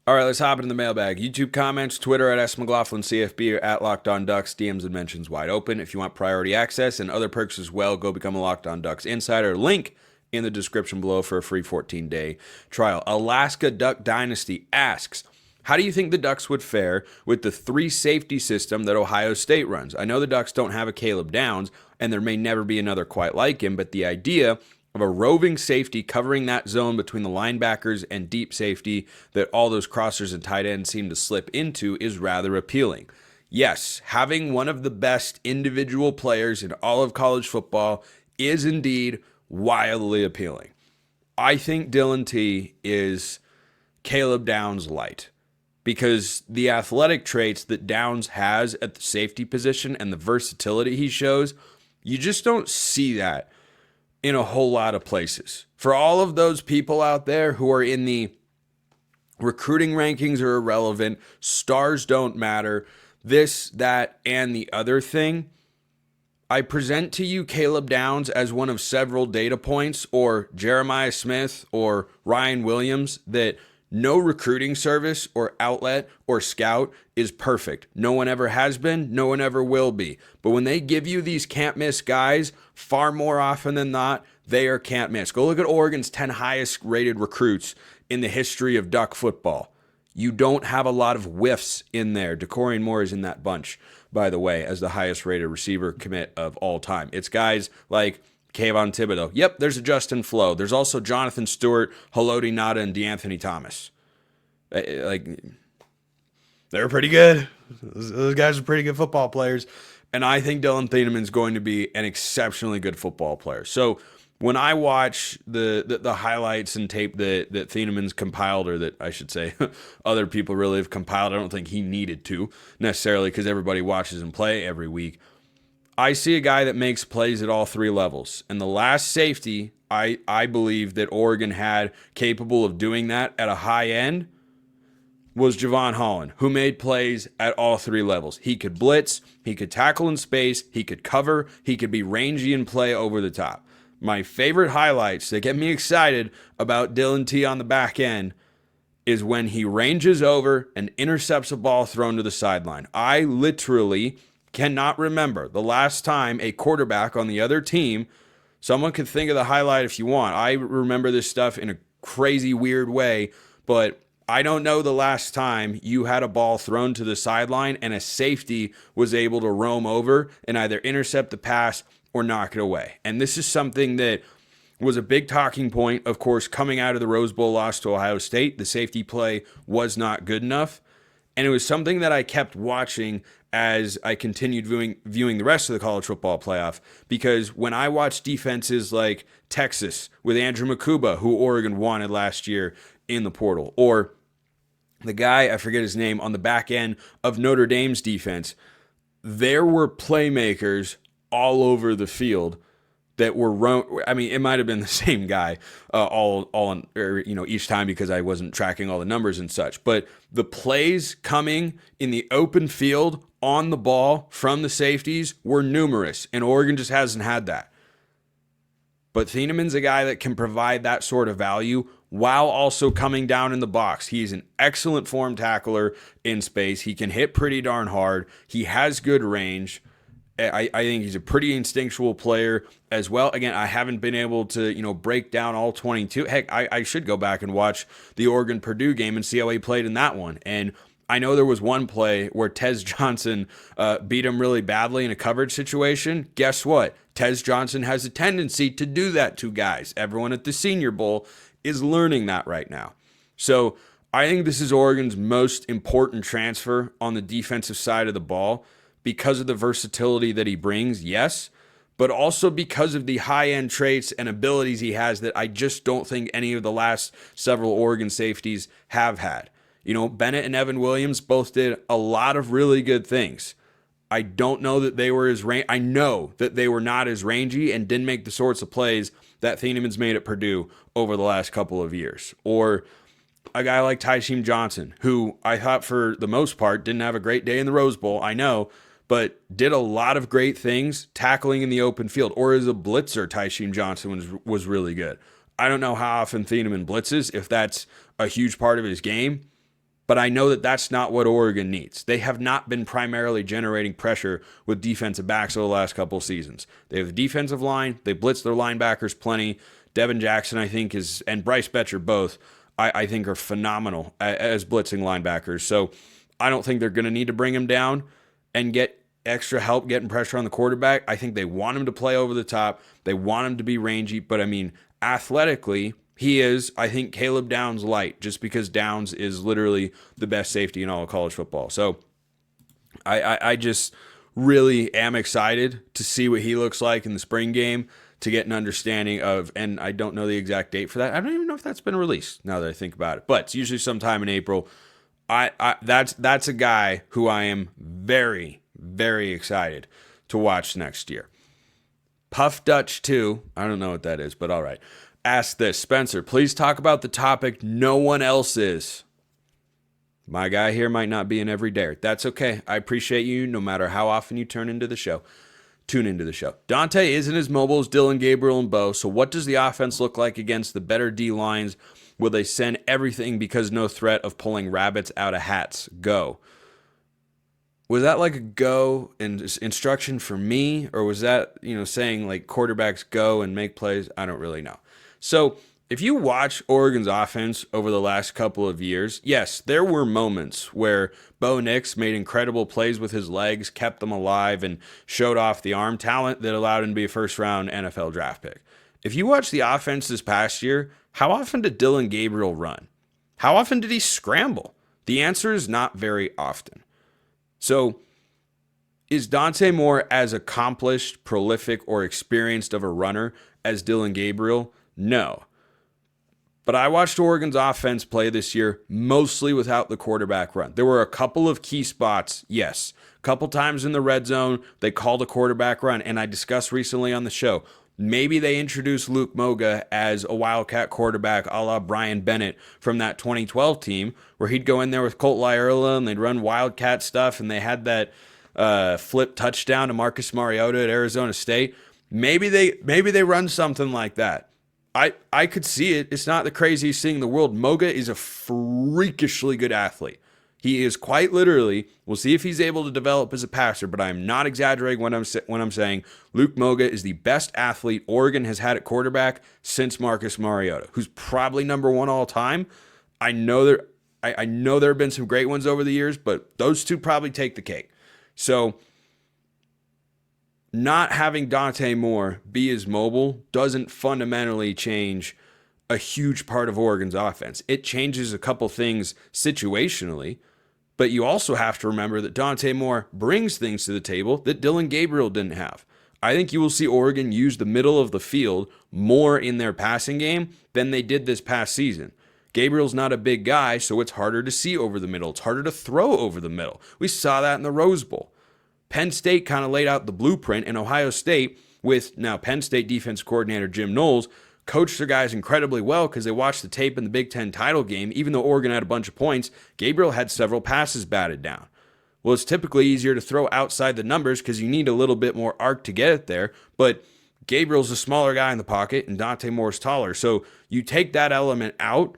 All right, let's hop into the mailbag. YouTube comments, Twitter at smclaughlincfb or at Locked On Ducks. DMs and mentions wide open. If you want priority access and other perks as well, go become a Locked On Ducks insider. Link in the description below for a free 14-day trial. Alaska Duck Dynasty asks, how do you think the Ducks would fare with the three safety system that Ohio State runs? I know the Ducks don't have a Caleb Downs, and there may never be another quite like him, but the idea of a roving safety covering that zone between the linebackers and deep safety that all those crossers and tight ends seem to slip into is rather appealing. Yes, having one of the best individual players in all of college football is indeed wildly appealing. I think Dillon T is Caleb Downs light because the athletic traits that Downs has at the safety position and the versatility he shows, you just don't see that in a whole lot of places. For all of those people out there who are in the recruiting rankings are irrelevant, stars don't matter, this, that, and the other thing, I present to you Caleb Downs as one of several data points, or Jeremiah Smith or Ryan Williams, that no recruiting service or outlet or scout is perfect. No one ever has been, no one ever will be. But when they give you these can't miss guys, far more often than not, they are can't miss. Go look at Oregon's 10 highest rated recruits in the history of Duck football. You don't have a lot of whiffs in there. DeCorian Moore is in that bunch, by the way, as the highest rated receiver commit of all time. It's guys like Kayvon Thibodeau. Yep, there's a Justin Flo. There's also Jonathan Stewart, Haloti Ngata, and DeAnthony Thomas. Like, they're pretty good. Those guys are pretty good football players. And I think Dillon Thieneman is going to be an exceptionally good football player. So when I watch the highlights and tape that Thieneman's compiled, or that I should say other people really have compiled, I don't think he needed to necessarily because everybody watches him play every week. I see a guy that makes plays at all three levels. And the last safety I believe that Oregon had capable of doing that at a high end was Javon Holland, who made plays at all three levels. He could blitz, he could tackle in space, he could cover, he could be rangy and play over the top. My favorite highlights that get me excited about Dillon T on the back end is when he ranges over and intercepts a ball thrown to the sideline. I literally cannot remember the last time a quarterback on the other team, someone could think of the highlight if you want. I remember this stuff in a crazy, weird way, but I don't know the last time you had a ball thrown to the sideline and a safety was able to roam over and either intercept the pass or knock it away. And this is something that was a big talking point, of course, coming out of the Rose Bowl loss to Ohio State. The safety play was not good enough. And it was something that I kept watching as I continued viewing the rest of the college football playoff. Because when I watched defenses like Texas with Andrew Makuba, who Oregon wanted last year in the portal, or the guy, I forget his name, on the back end of Notre Dame's defense, there were playmakers all over the field that were, I mean, it might have been the same guy each time because I wasn't tracking all the numbers and such. But the plays coming in the open field on the ball from the safeties were numerous, and Oregon just hasn't had that. But Thieneman's a guy that can provide that sort of value while also coming down in the box. He's an excellent form tackler in space. He can hit pretty darn hard. He has good range. I think he's a pretty instinctual player as well. Again, I haven't been able to, break down all 22. Heck, I should go back and watch the Oregon-Purdue game and see how he played in that one. And I know there was one play where Tez Johnson beat him really badly in a coverage situation. Guess what? Tez Johnson has a tendency to do that to guys. Everyone at the Senior Bowl is learning that right now. So I think this is Oregon's most important transfer on the defensive side of the ball because of the versatility that he brings, yes, but also because of the high-end traits and abilities he has that I just don't think any of the last several Oregon safeties have had. Bennett and Evan Williams both did a lot of really good things. I don't know that they were as I know that they were not as rangy and didn't make the sorts of plays that Thieneman's made at Purdue over the last couple of years. Or a guy like Tysheem Johnson, who I thought for the most part didn't have a great day in the Rose Bowl, I know, but did a lot of great things tackling in the open field. Or as a blitzer, Tysheem Johnson was really good. I don't know how often Thieneman blitzes, if that's a huge part of his game. But I know that that's not what Oregon needs. They have not been primarily generating pressure with defensive backs over the last couple of seasons. They have the defensive line. They blitz their linebackers plenty. Devin Jackson, I think, and Bryce Betcher both, I think, are phenomenal as blitzing linebackers. So I don't think they're going to need to bring him down and get extra help getting pressure on the quarterback. I think they want him to play over the top. They want him to be rangy. But, I mean, athletically, he is, I think, Caleb Downs light, just because Downs is literally the best safety in all of college football. So I just really am excited to see what he looks like in the spring game, to get an understanding of, and I don't know the exact date for that. I don't even know if that's been released now that I think about it, but it's usually sometime in April. That's a guy who I am very, very excited to watch next year. Puff Dutch 2, I don't know what that is, but all right. Ask this, Spencer, please talk about the topic no one else is. My guy here might not be an everyday. That's okay. I appreciate you no matter how often you tune into the show. Dante isn't as mobile as Dillon, Gabriel, and Bo, so what does the offense look like against the better D lines? Will they send everything because no threat of pulling rabbits out of hats? Go. Was that like a go instruction for me, or was that, saying like quarterbacks go and make plays? I don't really know. So if you watch Oregon's offense over the last couple of years, yes, there were moments where Bo Nix made incredible plays with his legs, kept them alive, and showed off the arm talent that allowed him to be a first-round NFL draft pick. If you watch the offense this past year, how often did Dillon Gabriel run? How often did he scramble? The answer is not very often. So is Dante Moore as accomplished, prolific, or experienced of a runner as Dillon Gabriel? No. But I watched Oregon's offense play this year mostly without the quarterback run. There were a couple of key spots, yes. A couple times in the red zone, they called a quarterback run, and I discussed recently on the show, maybe they introduced Luke Moga as a Wildcat quarterback a la Brian Bennett from that 2012 team, where he'd go in there with Colt Lyerla and they'd run Wildcat stuff, and they had that flip touchdown to Marcus Mariota at Arizona State. Maybe they run something like that. I could see it. It's not the craziest thing in the world. Moga is a freakishly good athlete. He is quite literally, we'll see if he's able to develop as a passer, but I'm not exaggerating when I'm saying Luke Moga is the best athlete Oregon has had at quarterback since Marcus Mariota, who's probably number one all time. I know there have been some great ones over the years, but those two probably take the cake. So not having Dante Moore be as mobile doesn't fundamentally change a huge part of Oregon's offense. It changes a couple things situationally, but you also have to remember that Dante Moore brings things to the table that Dillon Gabriel didn't have. I think you will see Oregon use the middle of the field more in their passing game than they did this past season. Gabriel's not a big guy, so it's harder to see over the middle. It's harder to throw over the middle. We saw that in the Rose Bowl. Penn State kind of laid out the blueprint, and Ohio State, with now Penn State defense coordinator Jim Knowles, coached their guys incredibly well because they watched the tape in the Big Ten title game. Even though Oregon had a bunch of points, Gabriel had several passes batted down. Well, it's typically easier to throw outside the numbers because you need a little bit more arc to get it there, but Gabriel's a smaller guy in the pocket, and Dante Moore's taller. So you take that element out,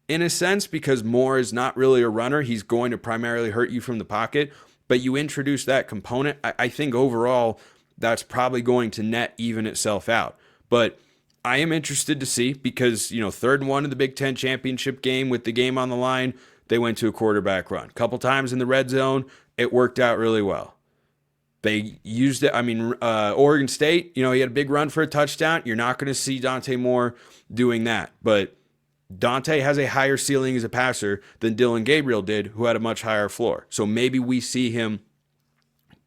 in a sense, because Moore is not really a runner. He's going to primarily hurt you from the pocket. But you introduce that component, I think overall that's probably going to net even itself out. But I am interested to see because, 3rd and 1 in the Big Ten championship game with the game on the line, they went to a quarterback run. A couple times in the red zone, it worked out really well. They used it. Oregon State, he had a big run for a touchdown. You're not going to see Dante Moore doing that. But Dante has a higher ceiling as a passer than Dillon Gabriel did, who had a much higher floor. So maybe we see him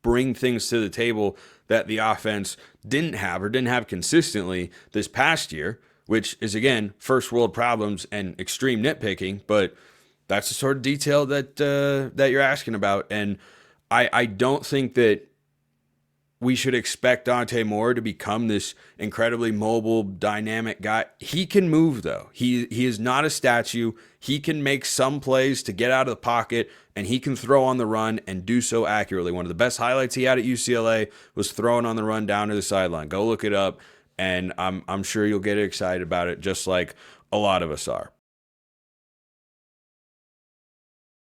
bring things to the table that the offense didn't have consistently this past year, which is, again, first world problems and extreme nitpicking, but that's the sort of detail that you're asking about. And I don't think that we should expect Dante Moore to become this incredibly mobile, dynamic guy. He can move, though. He is not a statue. He can make some plays to get out of the pocket, and he can throw on the run and do so accurately. One of the best highlights he had at UCLA was throwing on the run down to the sideline. Go look it up, and I'm sure you'll get excited about it, just like a lot of us are.